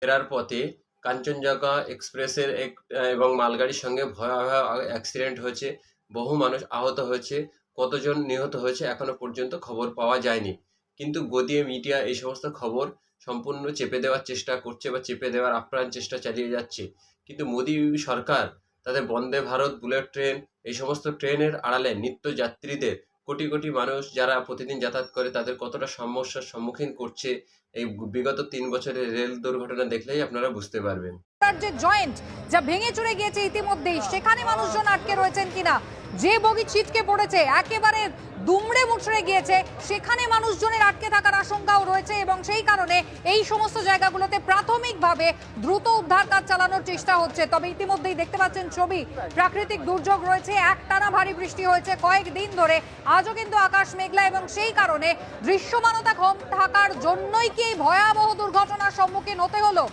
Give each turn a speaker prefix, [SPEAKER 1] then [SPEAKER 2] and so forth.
[SPEAKER 1] ফেরার পথে কাঞ্চনজঙ্ঘা এক্সপ্রেসের এবং মালগাড়ির সঙ্গে ভয়াবহ অ্যাক্সিডেন্ট হয়েছে। বহু মানুষ আহত হয়েছে। কতজন নিহত হয়েছে এখনো পর্যন্ত খবর পাওয়া যায়নি। কিন্তু গদিয়ে মিডিয়া এই সমস্ত খবর সম্পূর্ণ চেপে দেওয়ার চেষ্টা করছে বা চেপে দেওয়ার আপ্রাণ চেষ্টা চালিয়ে যাচ্ছে। কিন্তু মোদী সরকার তাদের বন্দে ভারত, বুলেট ট্রেন এই সমস্ত ট্রেনের আড়ালে নিত্য যাত্রীদের, কোটি কোটি মানুষ যারা প্রতিদিন যাতায়াত করে তাদের কতটা সমস্যার সম্মুখীন করছে এই বিগত ৩ বছরের রেল দুর্ঘটনা দেখলেই আপনারা বুঝতে পারবেন।
[SPEAKER 2] যে জয়েন্ট যা ভেঙে চুরে গিয়েছে ইতিমধ্যেই, সেখানে মানুষজন আটকে রয়েছেন কিনা, যে বগি ছিটকে পড়েছে একেবারে দুমড়ে মুচড়ে গিয়েছে সেখানে মানুষজনের আটকে থাকার আশঙ্কাও রয়েছে এবং সেই কারণে এই সমস্ত জায়গাগুলোতে প্রাথমিকভাবে দ্রুত উদ্ধার কাজ চালানোর চেষ্টা হচ্ছে। তবে ইতিমধ্যেই দেখতে পাচ্ছেন ছবি, প্রাকৃতিক দুর্যোগ রয়েছে, একটানা ভারী বৃষ্টি হয়েছে কয়েকদিন ধরে, আজও কিন্তু আকাশ মেঘলা এবং সেই কারণে দৃশ্যমানতা কম থাকার জন্যই কি এই ভয়াবহ দুর্ঘটনার সম্মুখীন হতে হলো।